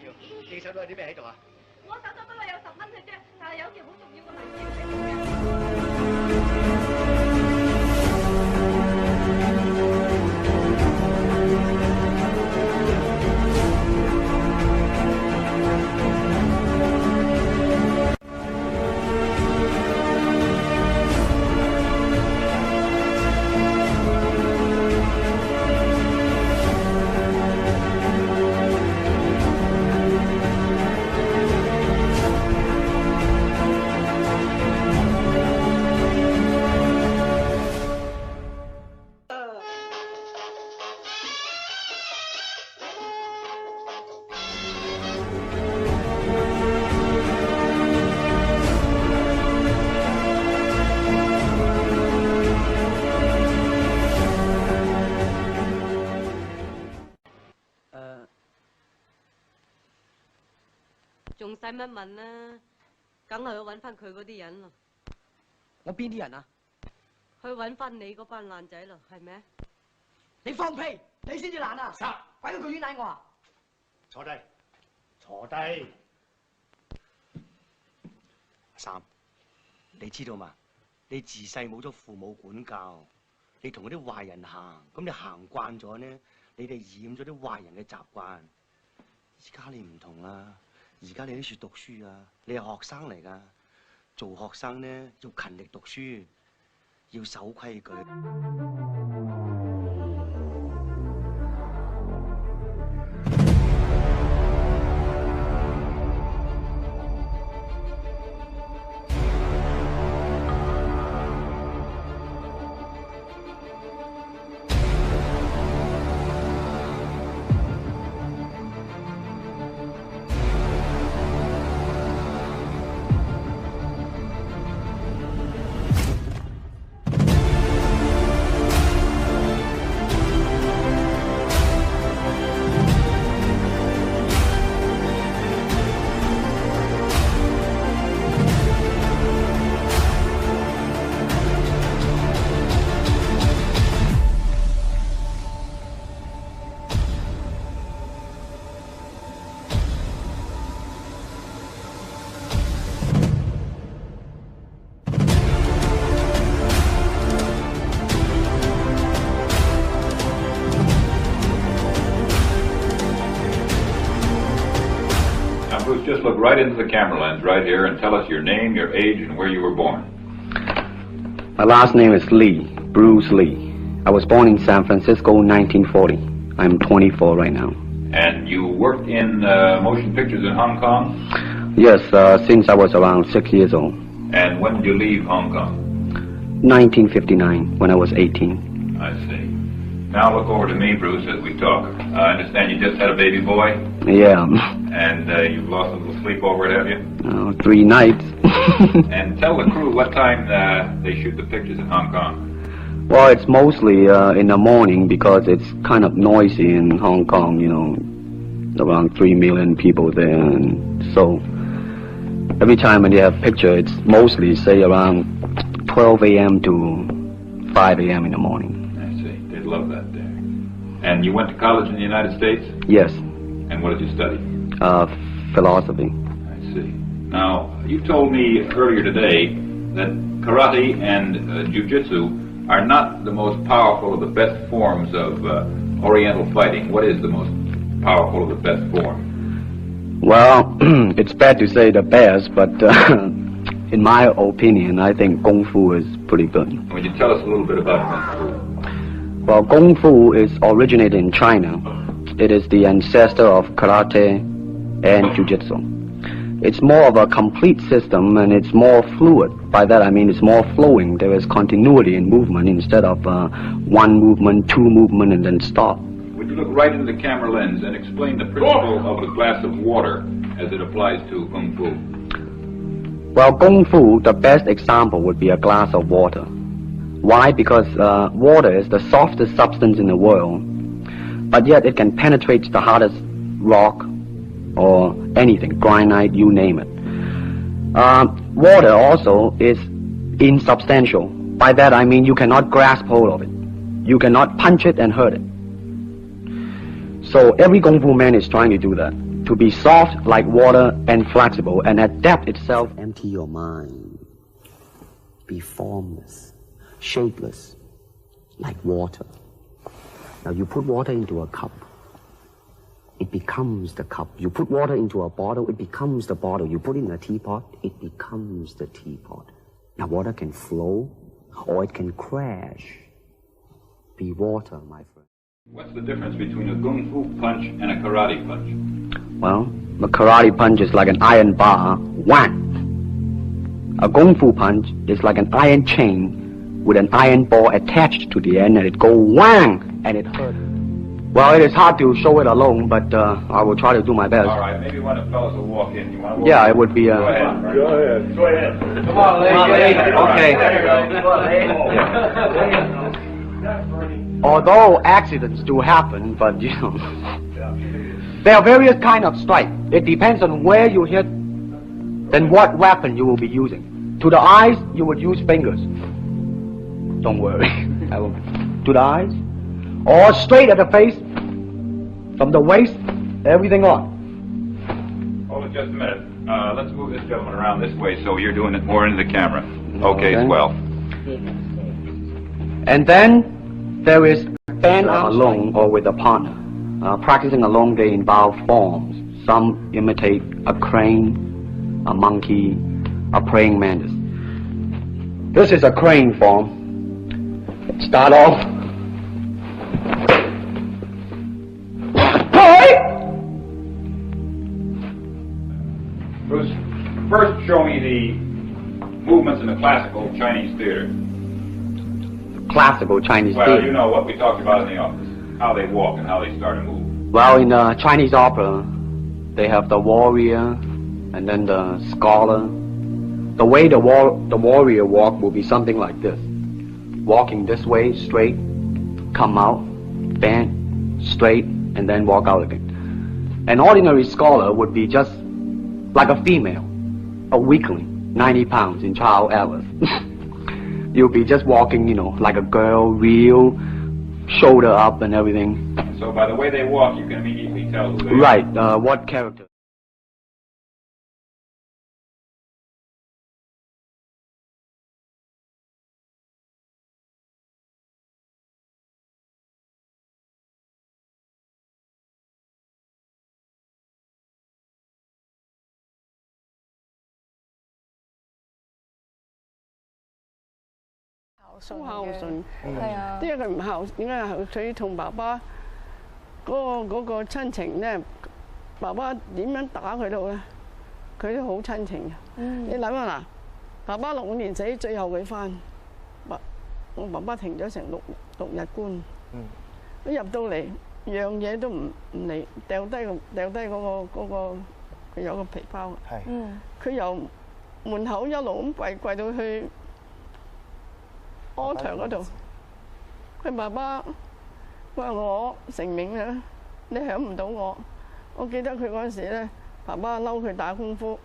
少，你手度有啲咩喺度啊？我手度不過有10蚊嘅啫，但係有條好重要嘅文件喺度嘅。仲使乜問啦？梗係去揾翻佢嗰啲人咯。我邊啲人啊？去揾翻你嗰班爛仔咯，係咪？你放屁！你先至爛啊！鬼到佢冤枉我啊！坐低，坐低。阿三，你知道嘛？你自細冇咗父母管教，你同嗰啲壞人行，咁你行慣咗呢，你哋染咗啲壞人嘅習慣。而家你唔同啦。而家你都算讀書啊，你係學生嚟噶，做學生呢要勤力讀書，要守規矩。Just look right into the camera lens right here and tell us your name, your age, and where you were born. My last name is Lee, Bruce Lee. I was born in San Francisco, 1940. I'm 24 right now. And you worked in motion pictures in Hong Kong? Yes, since I was around 6 years old. And when did you leave Hong Kong? 1959, when I was 18. I see. Now look over to me, Bruce, as we talk. I understand you just had a baby boy? Yeah. And you've lost a little sleep over it, have you? 3 nights. And tell the crew what time they shoot the pictures in Hong Kong. Well, it's mostly in the morning because it's kind of noisy in Hong Kong, you know, around 3 million people there. And so every time when they have picture, it's mostly, say, around 12 a.m. to 5 a.m. in the morning. Love that there. And you went to college in the United States? Yes. And what did you study? Philosophy. I see. Now, you told me earlier today that karate and jiu-jitsu are not the most powerful of the best forms of Oriental fighting. What is the most powerful of the best form? Well, it's bad to say the best, but in my opinion, I think Kung Fu is pretty good. Would you tell us a little bit about Kung Fu? Well, Kung Fu is originated in China. It is the ancestor of karate and jiu-jitsu. It's more of a complete system and it's more fluid. By that I mean it's more flowing. There is continuity in movement instead of one movement, two movement, and then stop. Would you look right into the camera lens and explain the principle of a glass of water as it applies to Kung Fu? Well, Kung Fu, the best example would be a glass of water. Why? Because water is the softest substance in the world, but yet it can penetrate the hardest rock or anything, granite, you name it. Water also is insubstantial. By that I mean you cannot grasp hold of it. You cannot punch it and hurt it. So every Kung Fu man is trying to do that. to be soft like water and flexible, and adapt itself. Empty your mind. Be formless, shapeless, like water. Now you put water into a cup, it becomes the cup. You put water into a bottle, it becomes the bottle. You put it in a teapot, it becomes the teapot. Now water can flow or it can crash. Be water, my friend. What's the difference between a kung fu punch and a karate punch? Well, the karate punch is like an iron bar, whang. A kung fu punch is like an iron chain with an iron ball attached to the end, and it go whang, and it hurts. Well, it is hard to show it alone, but I will try to do my best. All right, maybe one of the fellows will walk in. You want to walk Yeah, in? it would be... Go ahead. Go ahead. Go ahead. Come on, lady. Okay. Although accidents do happen, but you know, there are various kind of strike. It depends on where you hit, then what weapon you will be using. To the eyes, you would use fingers. Don't worry. I will. To the eyes, or straight at the face, from the waist, everything on. Hold it just a minute. Let's move this gentleman around this way so you're doing it more into the camera. Okay, swell. And then there is band alone or with a partner. Practicing alone, they involve forms. Some imitate a crane, a monkey, a praying mantis. This is a crane form. Start off. Bruce, first show me the movements in the classical Chinese theater. Classical Chinese Well, theater. you know what we talked about in the office. How they walk and how they start to move. Well, in Chinese opera, they have the warrior and then the scholar. The way the warrior walk will be something like this. Walking this way, straight, come out, bend, straight, and then walk out again. An ordinary scholar would be just like a female, a weakling, 90 pounds in child hours. You'll be just walking, you know, like a girl, real, shoulder up and everything. So by the way they walk, you can immediately tell who they are. Right, what character.好孝順，係啊，因為佢唔孝，點解係佢同爸爸嗰個親情咧？爸爸點樣打佢都好咧，佢都好親情嘅。你諗下嗱，爸爸6年死，最後佢翻，我爸爸停咗成六日官，佢入到嚟樣嘢都唔嚟，掉低嗰個佢有個皮包，佢由門口一路咁跪到去柯場嗰度，佢爸爸話我成名啦，你響唔到我。我記得佢嗰陣時咧，爸爸嬲佢打功夫。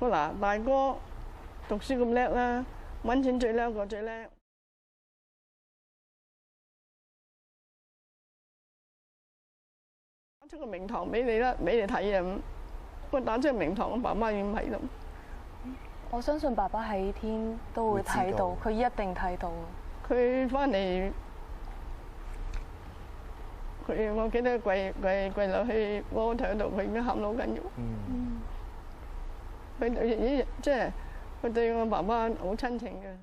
佢嗱大哥讀書咁叻啦，揾錢最叻個最叻。打出個名堂俾你啦，俾你睇啊咁。我打出個名堂，我爸爸已經喺度。我相信爸爸喺天都會睇到，佢一定睇到。佢翻嚟，我記得跪落去柯台度，佢已經喊到緊要。佢即係佢對我爸爸好親情嘅。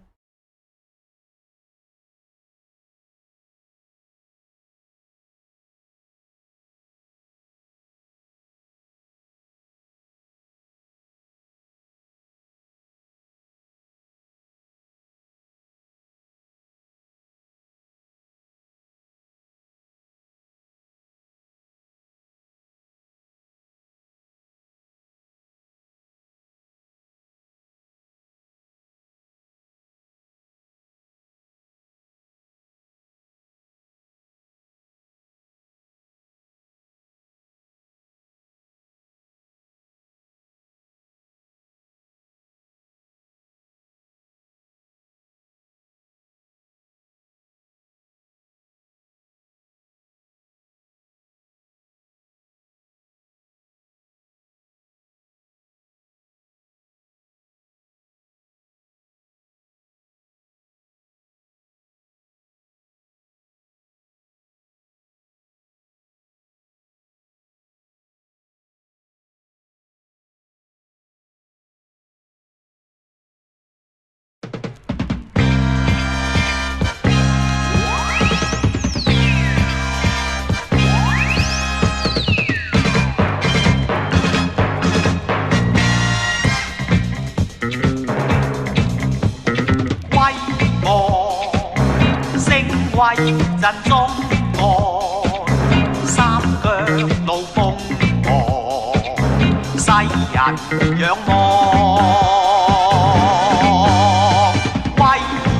振中國，三腳怒風和，世人仰望。威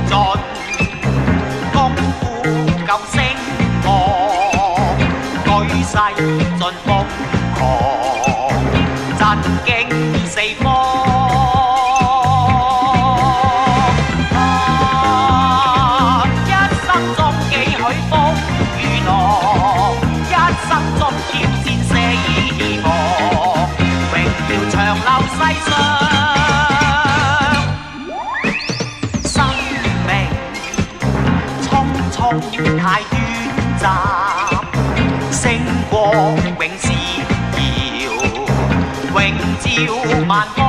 盡功夫夠聲望，舉世盡瘋狂，震驚四方。太短暫，星光永閃耀，永照萬方。